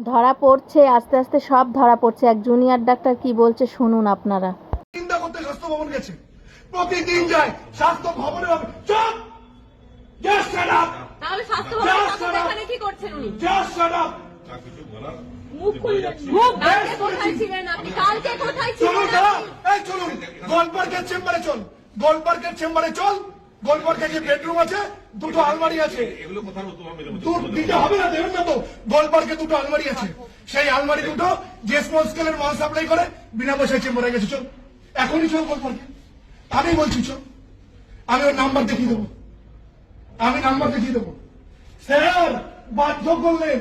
ধরা পড়ছে, আস্তে আস্তে সব ধরা পড়ছে। এক জুনিয়র ডাক্তার কি বলছে শুনুন আপনারা। চিন্তা করতে স্বাস্থ্য ভবন গেছে, প্রতিদিন যায় স্বাস্থ্য ভবনে। চুপ, জাস্ট শাট আপ। তাহলে স্বাস্থ্য ভবনের এখানে কি করছেন উনি? Just shut up. মুখ খুললেন। মুখ কালকে কোথায় ছিলেন আপনি? কালকে কোথায় চলুন ছিলেন? দাদা, এই চলুন গোলপার্কের চেম্বারে চল, গোলপার্কের চেম্বারে চল। গোলপার্কে যে বেডরুম আছে, দুটো আলমারি আছে, দিতে হবে না, দেবেন না তো। গোলপার্কে দুটো আলমারি আছে, সেই আলমারি দুটো যে স্মল স্কেলের মাল সাপ্লাই করে বিনা পয়সায় চেম্বারে গেছে। চল এখনই চল গোলপার্কে, আমি বলছি চল। আমি ওর নাম্বার দেখিয়ে দেবো, আমি নাম্বার দেখিয়ে দেবো। স্যার বাধ্য করলেন,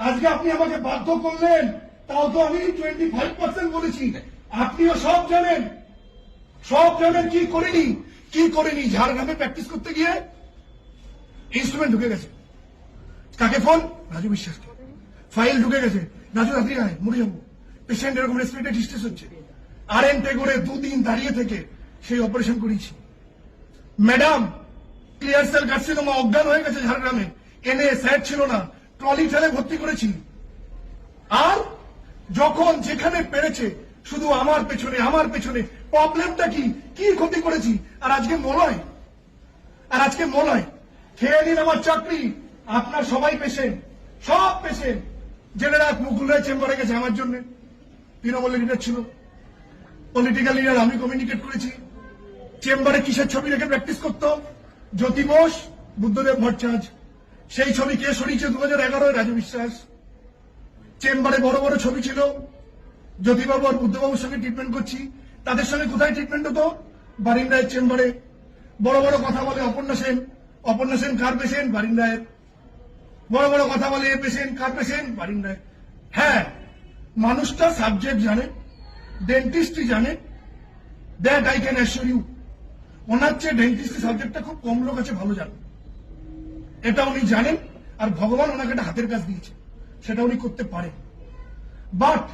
আজকে আপনি আমাকে বাধ্য করলেন, তাও তো আমি 25% বলেছি। আপনিও সব জানেন, সব জানেন কি করিনি কি করিনি। ঝাড়গ্রামে প্র্যাকটিস করতে গিয়ে ইনস্ট্রুমেন্ট ঢুকে গেছে। কাকে ফোন? রাজু বিশ্বাসকে। ফাইল ঢুকে গেছে, রাজু রাত্রি আয়, মরে যাবো। পেশেন্ট এরকম রেসপিরেটরি ডিস্ট্রেস হচ্ছে। আরএনটে করে 2 দিন দাঁড়িয়ে থেকে সেই অপারেশন করেছি। ম্যাডাম ক্লিয়ার সেল কার্সিনোমা, অজ্ঞান হয়ে গেছে ঝাড়গ্রামে, এনে স্যার ছিল না, ট্রলি ঠেলে ভর্তি করেছি। আর যখন যেখানে পেরেছে শুধু আমার পেছনে আমার পেছনে। প্রবলেমটা কি কি ক্ষতি করেছি? আর আজকে মলয়, আর আজকে মলয় খেয়ে নিন আমার চাকরি। আপনার সবাই পেশেন্ট, সব পেশেন্ট। জেনারা মুকুল রায় চেম্বারে গেছে আমার জন্য, তৃণমূলের লিডার ছিল, পলিটিক্যাল লিডার, আমি কমিউনিকেট করেছি। চেম্বারে কিসের ছবি রেখে প্র্যাকটিস করতো? জ্যোতি বোস, বুদ্ধদেব ভট্টাচার্য। সেই ছবি কে সরিয়েছে? 2011 রাজু বিশ্বাস। চেম্বারে বড় বড় ছবি ছিল, জ্যোতিবাবু আর বুদ্ধবাবুর সঙ্গে ট্রিটমেন্ট করছি। তাদের সঙ্গে কোথায় ট্রিটমেন্ট হতো? বারিন্দায়ের চেম্বারে। বড় বড় কথা বলে অপর্ণা সেন, অপর্ণা সেন কার পেশেন্ট? বারিন্দায়ের। বড় বড় কথা বলে এর পেশেন্ট, কার পেশেন্ট? বারিন্দায়। হ্যাঁ, মানুষটা সাবজেক্ট জানে, ডেন্টিস্টই জানে, that I can assure you. ওনার চেয়ে ডেন্টিস্ট সাবজেক্টটা খুব কম লোক আছে ভালো জানেন, এটা উনি জানেন। আর ভগবান ওনাকে একটা হাতের কাজ দিয়েছে, সেটা উনি করতে পারেন। বাট